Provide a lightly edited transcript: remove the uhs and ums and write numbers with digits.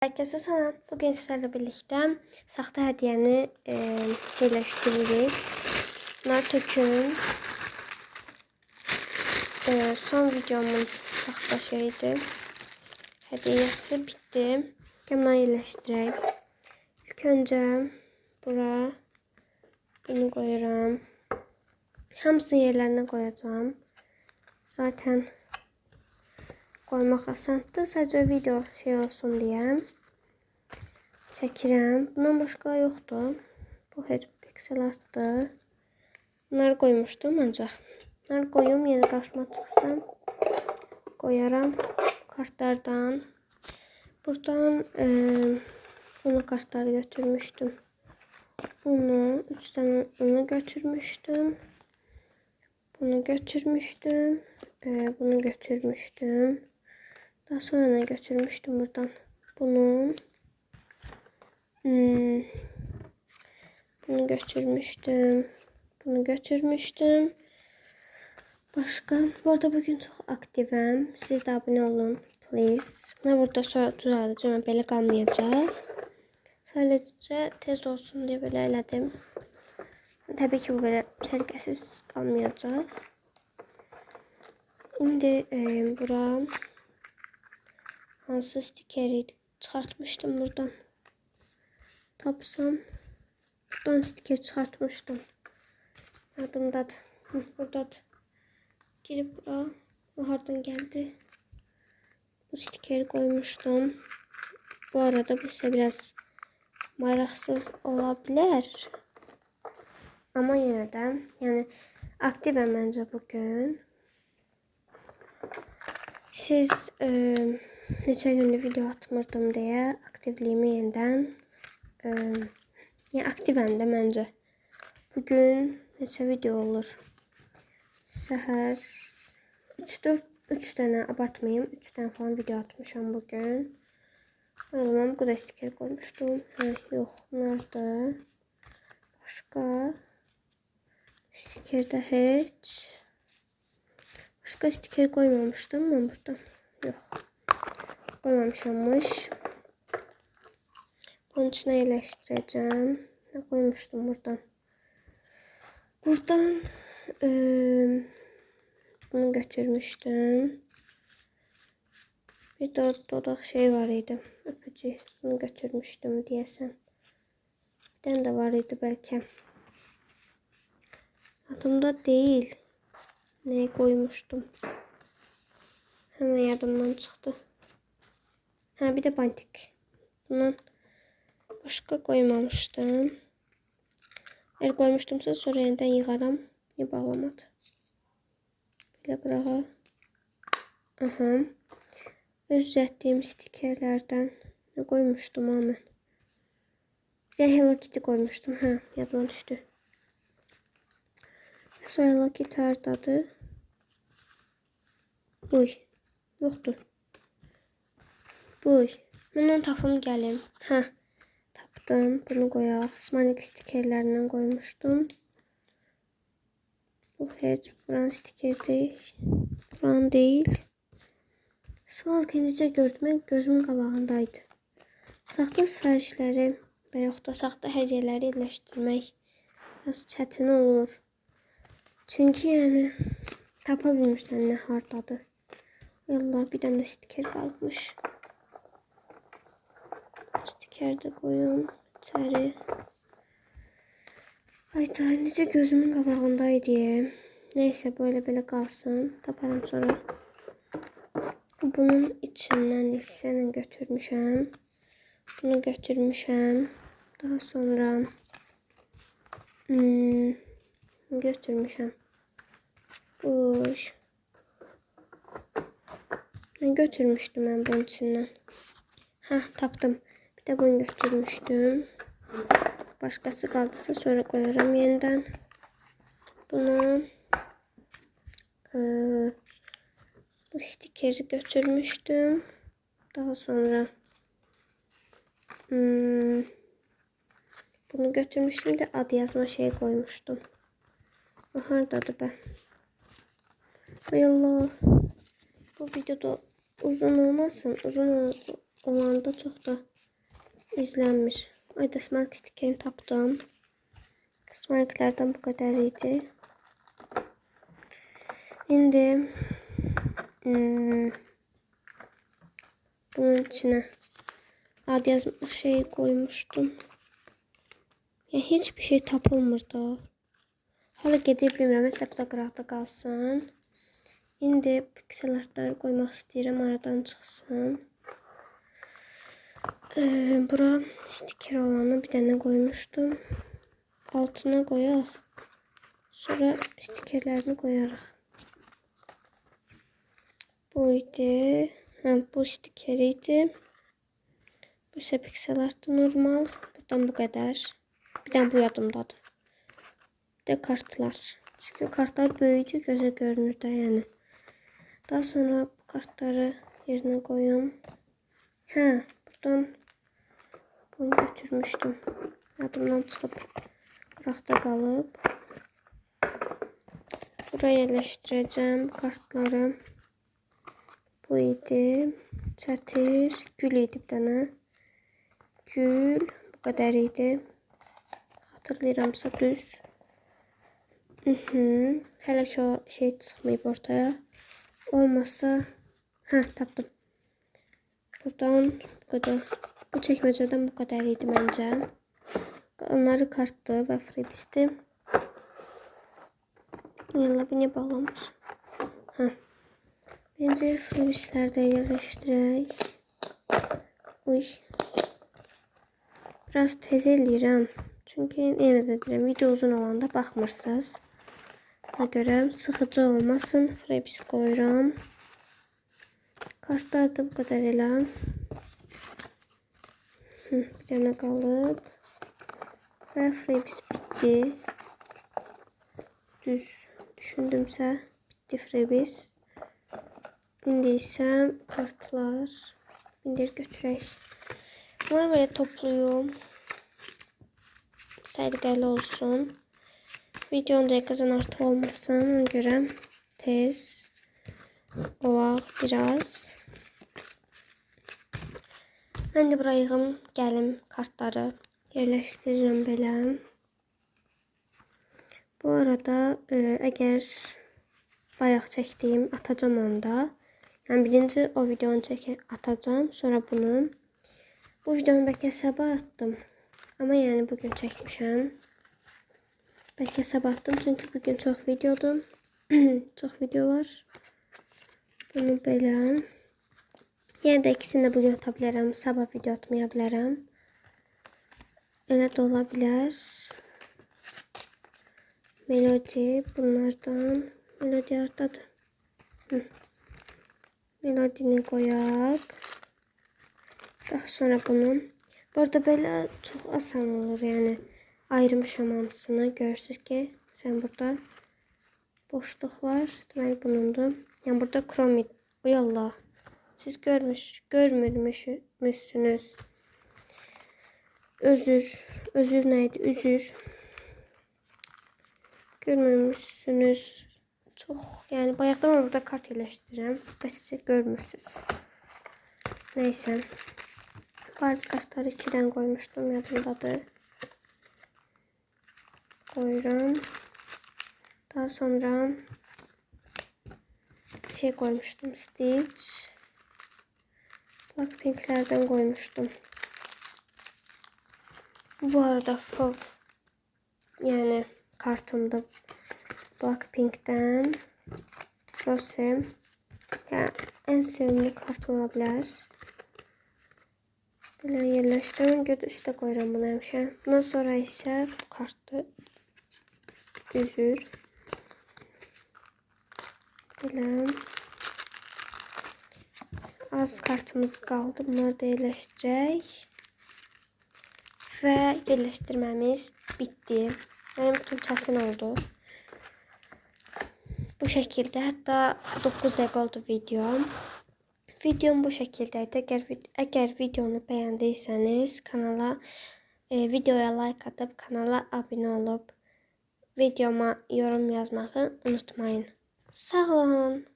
Herkese selam. Bugün sizlerle birlikte saxta hediyeni birleştiririk. Bunlar tökün. Son videomun saxta şeydi. Hediyesi bitti. Bunları yerleştireyim. İlk önce bura bunu koyuram. Hamısını yerlerine koyacağım. Zaten koymaq asandır. Sadəcə video şey olsun diye çəkirəm. Bundan başqa yoxdur. Bu heç piksel artdı. Bunları koymuştum ancaq. Bunları koyum, yeni qarşıma çıxsam koyaram kartlardan. Buradan bunu kartları götürmüştüm. Bunu 3 tane onu götürmüştüm. Bunu götürmüştüm. Bunu götürmüştüm. Daha sonra ne götürmüştüm buradan? Bunu bunu götürmüştüm. Bunu götürmüştüm. Başka? Bu arada bugün çok aktifim. Siz de abone olun. Please. Ben burada sonra düzələcəm. Belə qalmayacaq. Sadəcə tez olsun diye belə elədim. Tabii ki bu belə səliqəsiz qalmayacaq. İndi bura hansı stikeri çıxartmışdım buradan. Tapsam buradan stiker çıkartmıştım. Yardımdadır. Buradadır. Girip bura. O hardan geldi. Bu stikeri koymuştum. Bu arada bu size biraz maraqsız olabilir. Ama yine de yani aktifim bence bugün. Siz neçə gündür video atmırdım diye aktifliğimi yeniden yani aktifim de bence. Bugün neçə video olur? Səhər 3 tane abartmayayım. 3 tane falan video atmışam bugün. O zaman bu kadar stiker koymuştum. Yok nerede? Başka stikerde hiç. Başka stiker koymamıştım ben buradan. Yok. Koymamışammış. Bunun içine yerleştireceğim. Ne koymuştum buradan? Buradan bunu götürmüştüm. Bir de dodak şey var idi. Öpücü. Bunu götürmüştüm diyesen. Bir tane de var idi belki. Adımda değil. Neyi koymuştum? Hemen yadımdan çıktı. Ha bir de bantik. Bundan başka koymamıştım. Eğer koymuştumsa sonra yeniden yığaram. Niye bağlamadı? Böyle qırağa. Aha. Öz düzəltdiyim stikerlerden ne koymuştum ha mən? Bir de Hello Kitty koymuştum. Ha yadıma düştü. Sonra Hello Kitty hardadır? Buy. Yoktur. Buy. Mən onu tapım gəlim. Ha. Tapdım. Bunu koyaq. Smiley stikerlerinden koymuştum. Bu hiç buran stiker değil. Buran değil. Sval kendicə gördüm. Gözümün qabağındaydı. Saxta sifarişləri və yoxud da saxta hədiyələri yerləşdirmək biraz çətin olur. Çünki yəni tapa bilmirsən nə hardadır. Allah bir dənə stiker qalmış. Stiker də qoyum içəri. Ayda necə gözümün qabağındaydı. Neyse böyle kalsın. Taparım sonra. Bunun içinden hissəni götürmüşəm. Bunu götürmüşəm. Daha sonra götürmüşəm. Boş. Ne götürmüştüm ben bunun içinden? Ha tapdım. Bir de bunu götürmüştüm. Başkası kaldısa sonra koyarım yeniden. Bunu bu stikeri götürmüştüm. Daha sonra bunu götürmüştüm de adı yazma şey koymuştum. O hardadır be? Ay Allah. Bu videoda uzun olmasın. Uzun olanda çok da izlənmir. Ayda smalk stikerini tapdım. Smalklərdən bu qədər idi. İndi bunun içine ad yazmaq şeyi koymuştum. Ya hiçbir şey tapılmır da. Hala gedib bilmirəm, hesabda qıraqda qalsın. İndi piksel artları koymaq istəyirəm, aradan çıxsın. Bura stiker olanı bir dənə koymuştum. Altına koyaq. Sonra stikerlerini koyarıq. Bu idi. Bu stiker idi. Bu ise piksel artı normal. Buradan bu kadar. Bir tane bu yadımdadır. Bir de kartlar. Çünkü kartlar böyüdü, göze görünür de yani. Daha sonra bu kartları yerine koyuyorum. Buradan bunu götürmüştüm. Yadımdan çıxıb qıraqda qalıb. Buraya yerləşdirəcəm bu kartları. Bu idi. Çətir. Gül idi bir dənə. Gül. Bu qədər idi. Hatırlayıramsa düz. Hələ ki o şey çıxmayıb ortaya. Olmasa. Tapdım. Buradan bu qədər. Bu çəkməcədən bu qədər idi məncə. Onları kartdı və freebisdi. Yalla bu ne bağlamış? Bence freebis'lerde yerleştirək. Biraz tez eləyirəm. Çünkü yenə də deyirəm, video uzun olanda baxmırsınız. Buna görə sıxıcı olmasın. Freebis qoyuram. Kartlar da bu qədər elə. Bir dənə qalıb. Və freebis bitdi. Düz düşündümsə bitti freebis. İndi isə kartlar. İndir götürək. Bunları böyle toplayım. Səliqəli olsun. Videonun dəqiqədən artıq olmasın. Ona görə tez olaq biraz. Mən də buraya gəlim kartları yerləşdirirəm belə. Bu arada eğer bayaq çəkdiyim atacağım onda. Yani birinci o videonu atacağım. Sonra bunu. Bu videonu belki sabah attım. Ama yani bugün çekmişəm. Belki sabah attım çünkü bugün çok videodum. Çok video var. Bunu belə. Yəni də ikisini də bugün ata bilərəm. Sabah video atmaya bilərəm. Elə də ola bilər. Melodi bunlardan. Melodi artadı. Melodini koyak. Daha sonra bunu. Bu arada böyle çok asan olur yani. Ayırmışam hamısını. Görürsünüz ki sen burada boşluk var. Demek bunundur. Yani burada chrome. Uyallah. Siz görmürmüşsünüz. Özür neydi? Üzür. Görmürmüşsünüz. Çok yani bayaqdan burada kart yerləşdirirəm. Bəs siz görmürsünüz. Neyse. Barbie kartları 2'den koymuştum. Yadımdadır. Koyuram. Daha sonra şey koymuştum. Stitch. Blackpink'lerden koymuştum. Bu arada fav yani kartımda Blackpink'ten Rose. Yani en sevimli kartım olabilir. Böyle yerleştirdim. Gördü üstte koyuram bunu həmişə. Bundan sonra ise bu kartı üzür. Belə. Az kartımız kaldı. Bunları da yerleştirək. Ve yerleştirmemiz bitti. Benim bütün çətin oldu. Bu şekilde hatta 9 dakika oldu videom. Videom bu şekildeydi. Eğer videonu beğendiyseniz kanala videoya like atıp kanala abone olup videoma yorum yazmayı unutmayın. Sağ olun.